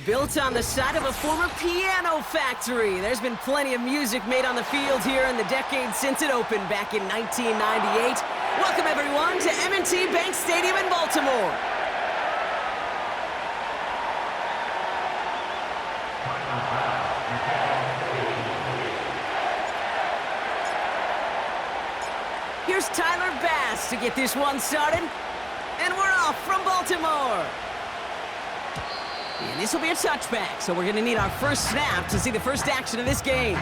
Built on the side of a former piano factory, there's been plenty of music made on the field here in the decade since it opened back in 1998. Welcome, everyone, to M&T Bank Stadium in Baltimore. Here's Tyler Bass to get this one started. And we're off from Baltimore. And this will be a touchback, so we're going to need our first snap to see the first action of this game.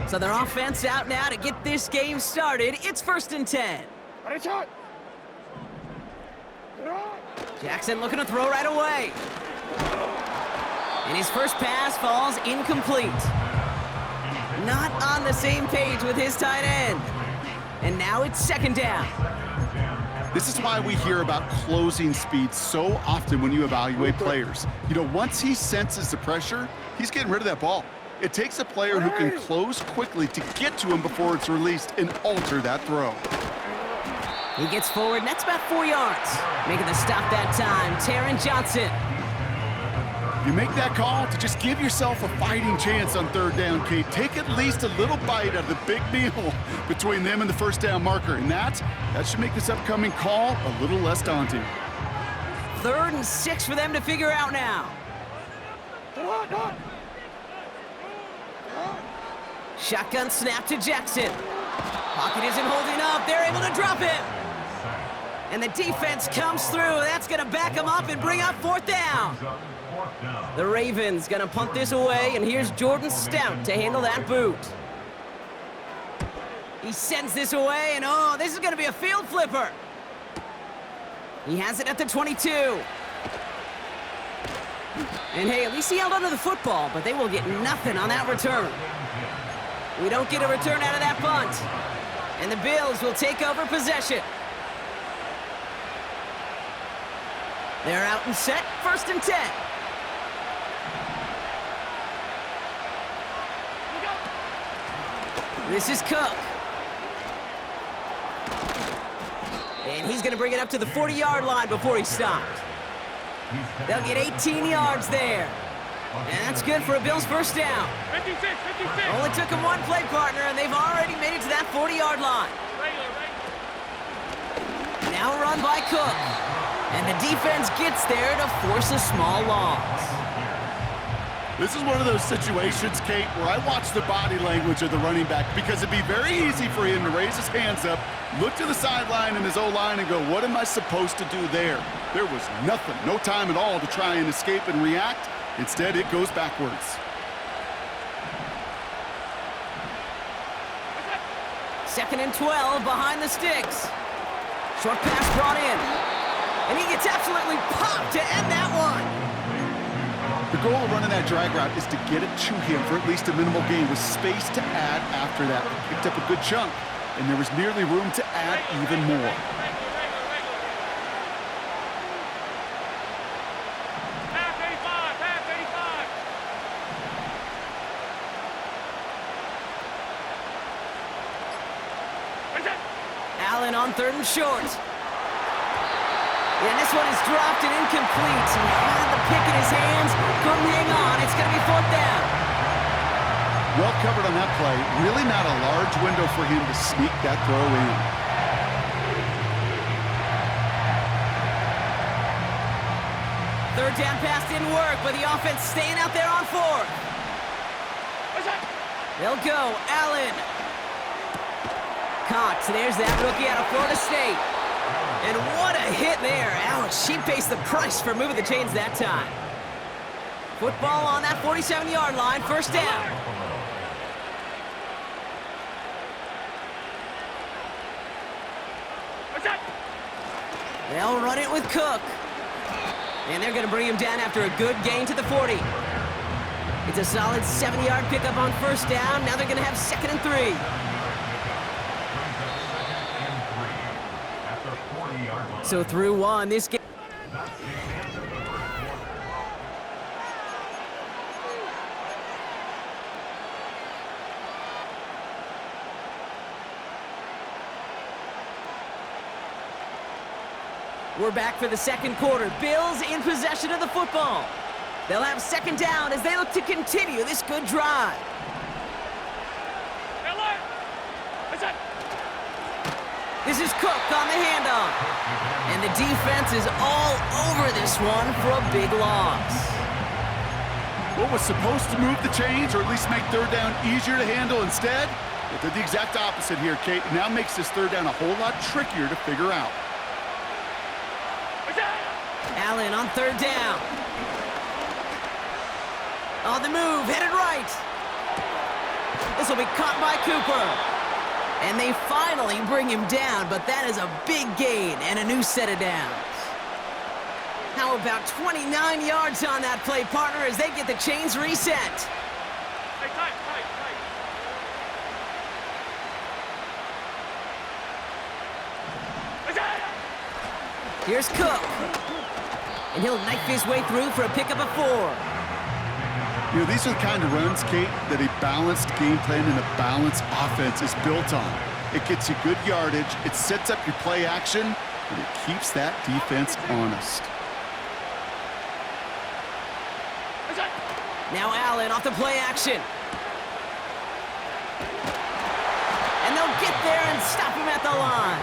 So their offense out now to get this game started. It's 1st and 10. Jackson looking to throw right away. And his first pass falls incomplete. Not on the same page with his tight end. And now it's 2nd down. This is why we hear about closing speed so often when you evaluate players. You know, once he senses the pressure, he's getting rid of that ball. It takes a player who can close quickly to get to him before it's released and alter that throw. He gets forward, and that's about 4 yards. Making the stop that time, Taron Johnson. You make that call to just give yourself a fighting chance on 3rd down, Kate. Take at least a little bite out of the big meal between them and the 1st down marker, and that should make this upcoming call a little less daunting. 3rd and 6 for them to figure out now. Shotgun snap to Jackson. Pocket isn't holding up. They're able to drop him. And the defense comes through. That's going to back him up and bring up 4th down. The Ravens going to punt this away, and here's Jordan Stout to handle that boot. He sends this away, and oh, this is going to be a field flipper. He has it at the 22. And hey, at least he held onto the football, but they will get nothing on that return. We don't get a return out of that punt. And the Bills will take over possession. They're out and set, 1st and 10. This is Cook. And he's going to bring it up to the 40-yard line before he's stopped. They'll get 18 yards there. And that's good for a Bills 1st down. 56, 56. Only took him one play, partner, and they've already made it to that 40-yard line. Now run by Cook. And the defense gets there to force a small loss. This is one of those situations, Kate, where I watch the body language of the running back because it'd be very easy for him to raise his hands up, look to the sideline and his O-line and go, what am I supposed to do there? There was nothing, no time at all to try and escape and react. Instead, it goes backwards. 2nd and 12 behind the sticks. Short pass brought in. And he gets absolutely popped to end that one. The goal of running that drag route is to get it to him for at least a minimal gain with space to add after that. He picked up a good chunk, and there was nearly room to add even more. Allen on 3rd and short. And this one is dropped and incomplete. He had the pick in his hands, couldn't hang on. It's going to be 4th down. Well covered on that play. Really not a large window for him to sneak that throw in. 3rd third down pass didn't work, but the offense staying out there on fourth. They'll go. Allen. Cox, there's that rookie out of Florida State. And what a hit there. Ouch, she pays the price for moving the chains that time. Football on that 47-yard line, first down. They'll run it with Cook. And they're going to bring him down after a good gain to the 40. It's a solid 70-yard pickup on first down. Now they're going to have 2nd and 3. So through one, this game. We're back for the second quarter. Bills in possession of the football. They'll have 2nd down as they look to continue this good drive. This is Cook on the handoff. And the defense is all over this one for a big loss. What was supposed to move the chains, or at least make third down easier to handle instead, it did the exact opposite here, Kate. It now makes this third down a whole lot trickier to figure out. Allen on 3rd down. On the move, headed right. This will be caught by Cooper. And they finally bring him down, but that is a big gain and a new set of downs. How about 29 yards on that play, partner, as they get the chains reset? Hey, tight. Here's Cook. And he'll knife his way through for a pickup of 4. You know, these are the kind of runs, Kate, that a balanced game plan and a balanced offense is built on. It gets you good yardage, it sets up your play action, and it keeps that defense honest. Now Allen off the play action. And they'll get there and stop him at the line.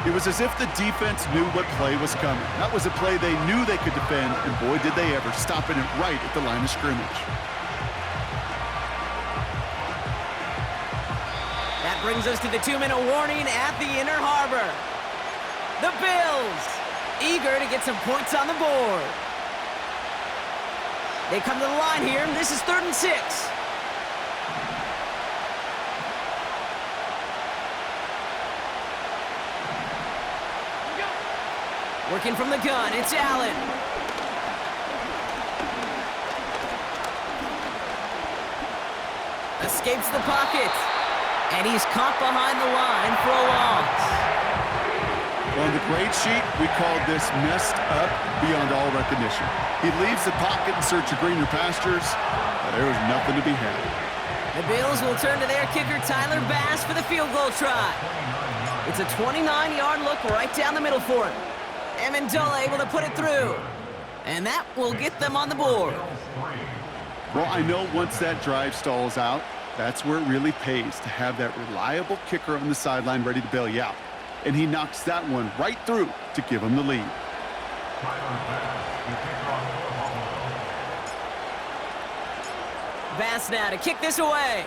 It was as if the defense knew what play was coming. That was a play they knew they could defend, and boy, did they ever, stopping it right at the line of scrimmage. That brings us to the 2-minute warning at the Inner Harbor. The Bills, eager to get some points on the board. They come to the line here, and this is 3rd and 6. Working from the gun, it's Allen. Escapes the pocket. And he's caught behind the line for a loss. On the grade sheet, we called this messed up beyond all recognition. He leaves the pocket in search of greener pastures, but there was nothing to be had. The Bills will turn to their kicker, Tyler Bass, for the field goal try. It's a 29-yard look right down the middle for him. Amendola able to put it through. And that will get them on the board. Well, I know once that drive stalls out, that's where it really pays to have that reliable kicker on the sideline ready to bail you out. And he knocks that one right through to give him the lead. Bass now to kick this away.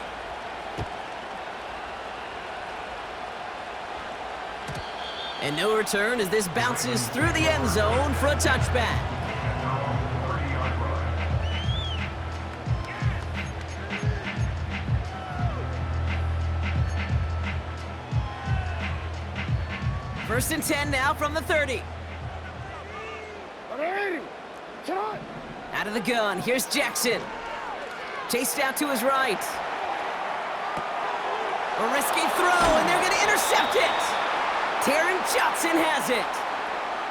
And no return as this bounces through the end zone for a touchback. First and 10 now from the 30. Out of the gun, here's Jackson. Chased out to his right. A risky throw, and they're going to intercept it. Taron Johnson has it.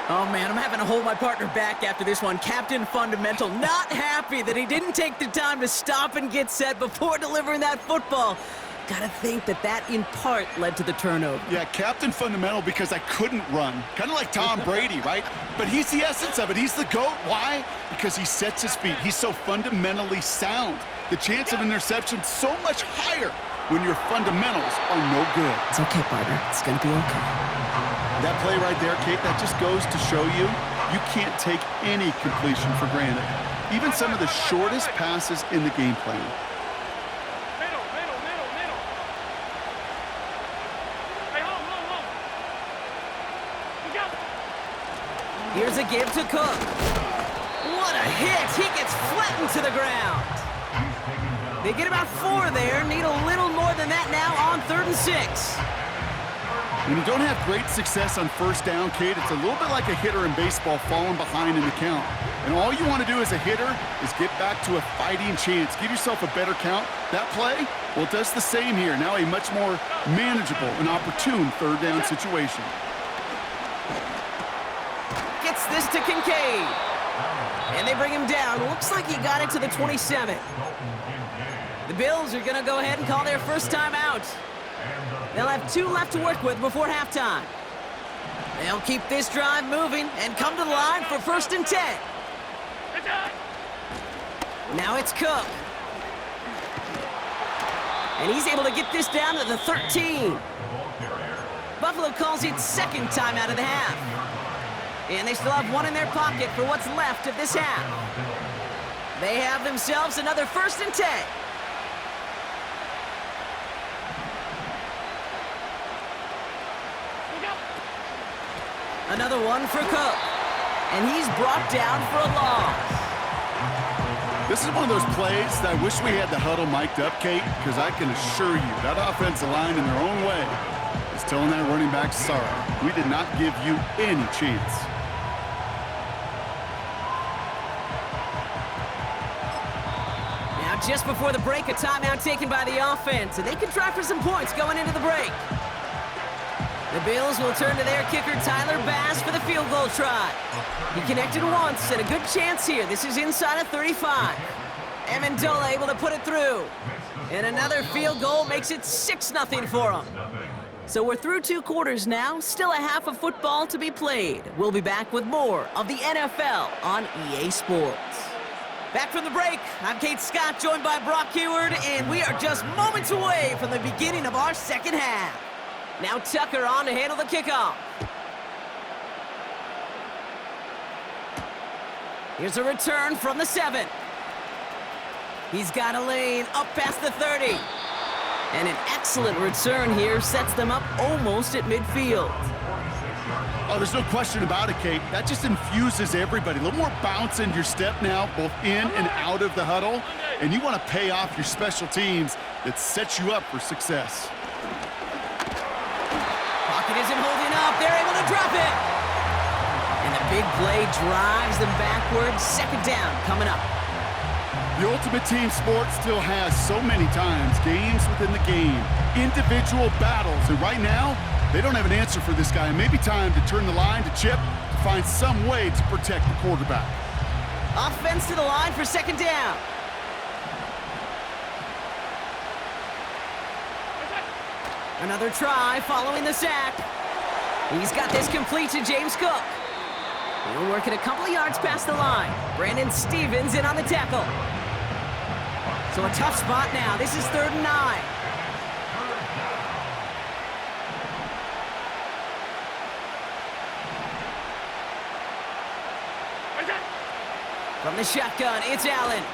Oh, man, I'm having to hold my partner back after this one. Captain Fundamental not happy that he didn't take the time to stop and get set before delivering that football. Gotta think that in part led to the turnover. Yeah, Captain Fundamental because I couldn't run. Kind of like Tom Brady, right? But he's the essence of it. He's the GOAT. Why? Because he sets his feet. He's so fundamentally sound. The chance of interception so much higher when your fundamentals are no good. It's okay, partner. It's gonna be okay. That play right there, Kate, that just goes to show you you can't take any completion for granted, even some of the shortest passes in the game plan. Middle. Hey, hold. Look out. Here's a give to Cook. What a hit! He gets flattened to the ground. They get about 4 there, need a little more than that now on 3rd and 6. When you don't have great success on first down, Kate, it's a little bit like a hitter in baseball falling behind in the count. And all you want to do as a hitter is get back to a fighting chance. Give yourself a better count. That play, well, it does the same here. Now a much more manageable and opportune 3rd down situation. Gets this to Kincaid. And they bring him down. Looks like he got it to the 27. The Bills are going to go ahead and call their first time out. They'll have 2 left to work with before halftime. They'll keep this drive moving and come to the line for 1st and 10. Now it's Cook. And he's able to get this down to the 13. Buffalo calls it 2nd time out of the half. And they still have 1 in their pocket for what's left of this half. They have themselves another 1st and 10. Another one for Cook. And he's brought down for a loss. This is one of those plays that I wish we had the huddle mic'd up, Kate, because I can assure you that offensive line in their own way is telling that running back, sorry, we did not give you any chance. Now just before the break, a timeout taken by the offense, and they can try for some points going into the break. The Bills will turn to their kicker, Tyler Bass, for the field goal try. He connected once, and a good chance here. This is inside of 35. Amendola able to put it through. And another field goal makes it 6-0 for him. So we're through 2 quarters now, still a half of football to be played. We'll be back with more of the NFL on EA Sports. Back from the break, I'm Kate Scott, joined by Brock Heward, and we are just moments away from the beginning of our second half. Now Tucker on to handle the kickoff. Here's a return from the 7. He's got a lane up past the 30. And an excellent return here sets them up almost at midfield. Oh, there's no question about it, Kate. That just infuses everybody. A little more bounce in your step now, both in and out of the huddle. And you want to pay off your special teams that sets you up for success. Pocket isn't holding up. They're able to drop it. And the big play drives them backwards. 2nd down coming up. The ultimate team sport still has so many times games within the game, individual battles, and right now, they don't have an answer for this guy. It may be time to turn the line to Chip to find some way to protect the quarterback. Offense to the line for 2nd down. Another try following the sack. He's got this complete to James Cook. He'll work it a couple of yards past the line. Brandon Stevens in on the tackle. So a tough spot now. This is 3rd and 9. From the shotgun, it's Allen.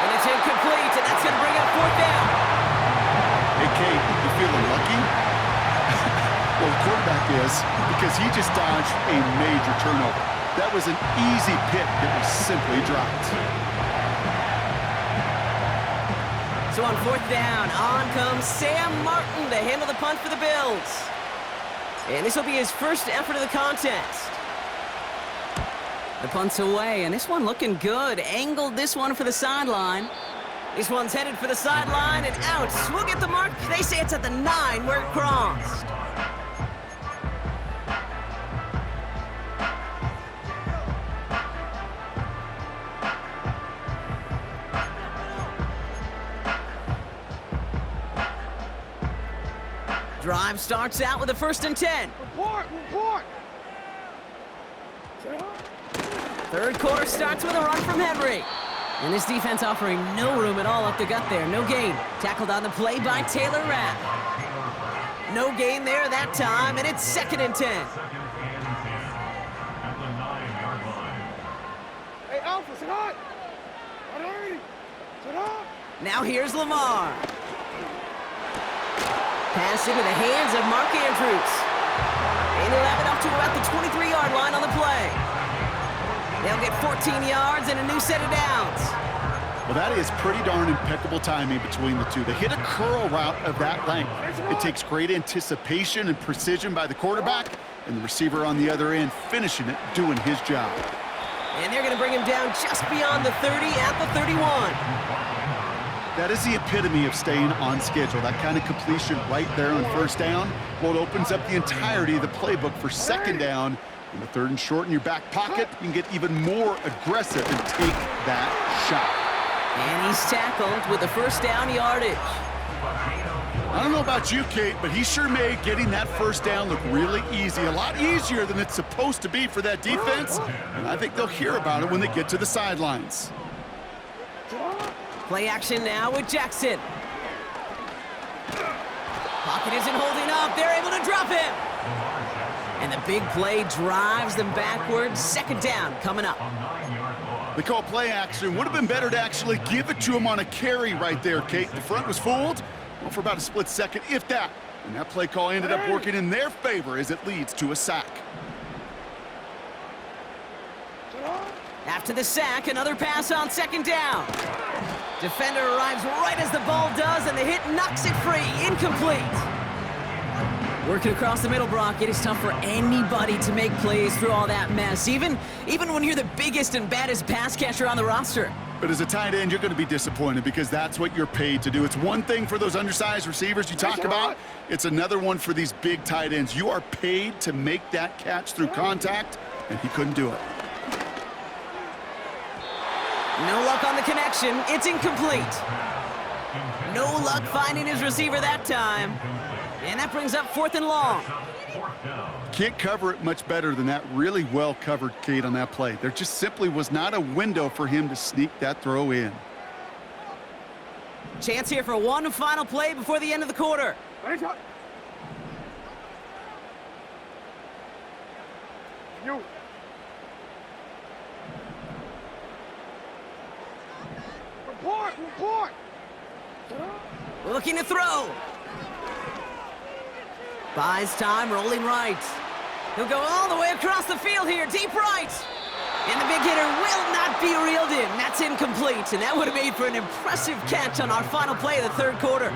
And it's incomplete, and that's going to bring up 4th down. Hey, Kate, you feeling lucky? Well, the quarterback is, because he just dodged a major turnover. That was an easy pick that was simply dropped. So on 4th down, on comes Sam Martin to handle the punt for the Bills. And this will be his first effort of the contest. The punt's away, and this one looking good. Angled this one for the sideline. This one's headed for the sideline and out. We'll get the mark. They say it's at the 9 where it crossed. Drive starts out with a 1st and 10. Report! 3rd quarter starts with a run from Henry. And this defense offering no room at all up the gut there. No gain. Tackled on the play by Taylor Rapp. No gain there that time, and it's 2nd and 10. Now here's Lamar. Pass into the hands of Mark Andrews. And he'll have it up to about the 23-yard line on the play. They'll get 14 yards and a new set of downs. Well, that is pretty darn impeccable timing between the two. They hit a curl route of that length. It takes great anticipation and precision by the quarterback, and the receiver on the other end finishing it, doing his job. And they're going to bring him down just beyond the 30 at the 31. That is the epitome of staying on schedule. That kind of completion right there on first down. Well, it opens up the entirety of the playbook for second down. In the third and short in your back pocket, you can get even more aggressive and take that shot. And he's tackled with the first down yardage. I don't know about you, Kate, but he sure made getting that first down look really easy. A lot easier than it's supposed to be for that defense. And I think they'll hear about it when they get to the sidelines. Play action now with Jackson. Pocket isn't holding up. They're able to drop him. And the big play drives them backwards. Second down coming up. They call play action. Would have been better to actually give it to him on a carry right there, Kate. The front was fooled, well, for about a split second, if that. And that play call ended up working in their favor as it leads to a sack. After the sack, another pass on second down. Defender arrives right as the ball does, and the hit knocks it free. Incomplete. Working across the middle, Brock, it is tough for anybody to make plays through all that mess, even when you're the biggest and baddest pass catcher on the roster. But as a tight end, you're going to be disappointed because that's what you're paid to do. It's one thing for those undersized receivers you talk about. It's another one for these big tight ends. You are paid to make that catch through contact, and he couldn't do it. No luck on the connection. It's incomplete. No luck finding his receiver that time. And that brings up fourth and long. Can't cover it much better than that. Really well covered, Kate, on that play. There just simply was not a window for him to sneak that throw in. Chance here for one final play before the end of the quarter. You. Report! Looking to throw. Buys time, rolling right. He'll go all the way across the field here, deep right. And the big hitter will not be reeled in. That's incomplete, and that would have made for an impressive catch on our final play of the third quarter.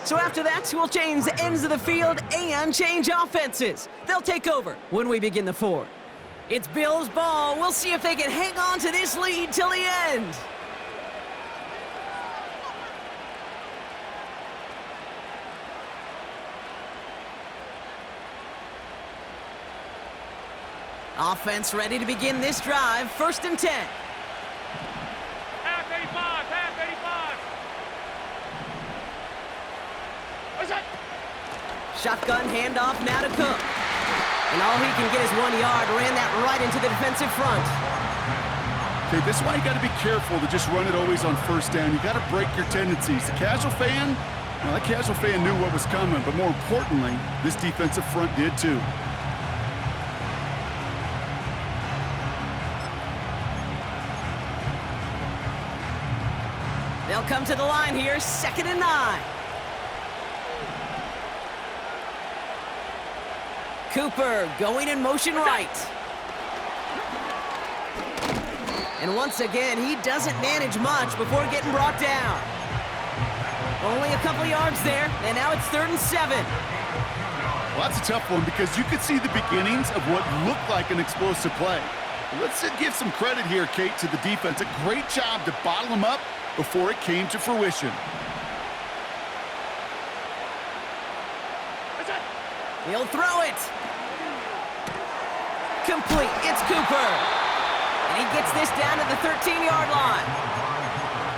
So after that, we'll change the ends of the field and change offenses. They'll take over when we begin the fourth. It's Bills' ball. We'll see if they can hang on to this lead till the end. Offense ready to begin this drive. First and 10. Half 85, half 85. Shotgun handoff now to Cook. And all he can get is 1 yard. Ran that right into the defensive front. Okay, this is why you got to be careful to just run it always on first down. You got to break your tendencies. The casual fan, well, that casual fan knew what was coming, but more importantly, this defensive front did too. They'll come to the line here, 2nd and 9. Cooper going in motion right. And once again, he doesn't manage much before getting brought down. Only a couple yards there, and now it's 3rd and 7. Well, that's a tough one because you could see the beginnings of what looked like an explosive play. Let's give some credit here, Kate, to the defense. A great job to bottle them up before it came to fruition. He'll throw it. Complete. It's Cooper. And he gets this down to the 13-yard line.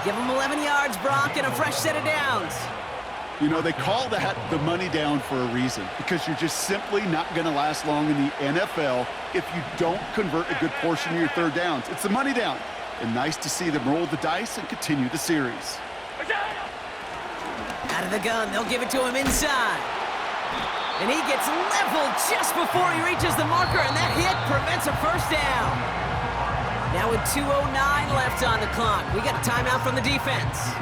Give him 11 yards, Brock, and a fresh set of downs. You know, they call that the money down for a reason because you're just simply not going to last long in the NFL if you don't convert a good portion of your third downs. It's the money down. And nice to see them roll the dice and continue the series. Out of the gun, they'll give it to him inside. And he gets leveled just before he reaches the marker, and that hit prevents a first down. Now with 2:09 left on the clock, we got a timeout from the defense.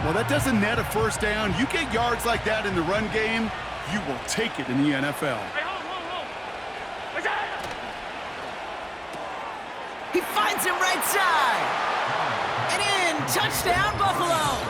Well, that doesn't net a first down. You get yards like that in the run game, you will take it in the NFL. Hey, hold. What's that? He finds him right side. And in, touchdown Buffalo.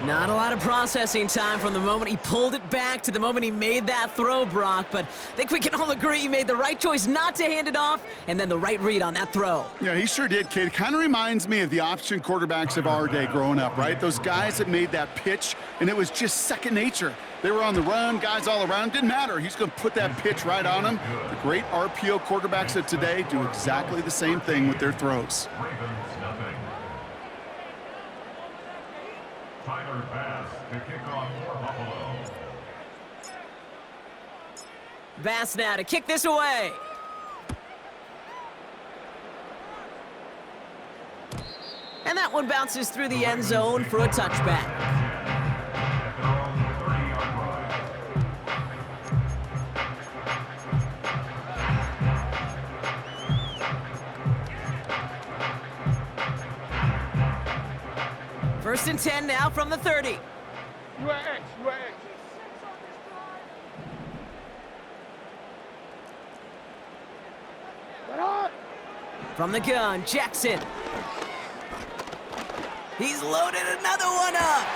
Not a lot of processing time from the moment he pulled it back to the moment he made that throw, Brock, but I think we can all agree he made the right choice not to hand it off, and then the right read on that throw. Yeah, he sure did, kid. Kind of reminds me of the option quarterbacks of our day growing up, right? Those guys that made that pitch, and it was just second nature. They were on the run, guys all around. Didn't matter. He's going to put that pitch right on him. The great RPO quarterbacks of today do exactly the same thing with their throws. Tyler Bass to kick off for Buffalo. Bass now to kick this away. And that one bounces through the end zone for a touchback. First and 10 now from the 30. You are X. Get on! From the gun, Jackson. He's loaded another one up.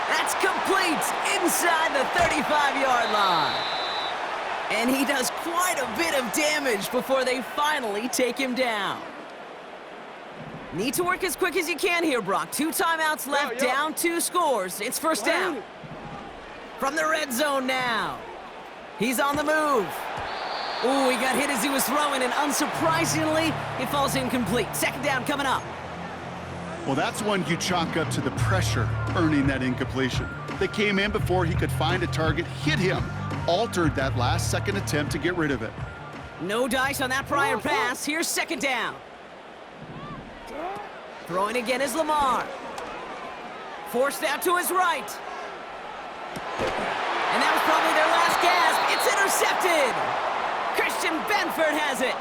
That's complete inside the 35-yard line. And he does quite a bit of damage before they finally take him down. Need to work as quick as you can here, Brock. 2 timeouts left, down 2 scores. It's first down. From the red zone now. He's on the move. Ooh, he got hit as he was throwing, and unsurprisingly, it falls incomplete. Second down coming up. Well, that's one you chalk up to the pressure earning that incompletion. They came in before he could find a target, hit him, altered that last-second attempt to get rid of it. No dice on that prior pass. Here's second down. Throwing again is Lamar. Forced out to his right. And that was probably their last gasp. It's intercepted. Christian Benford has it.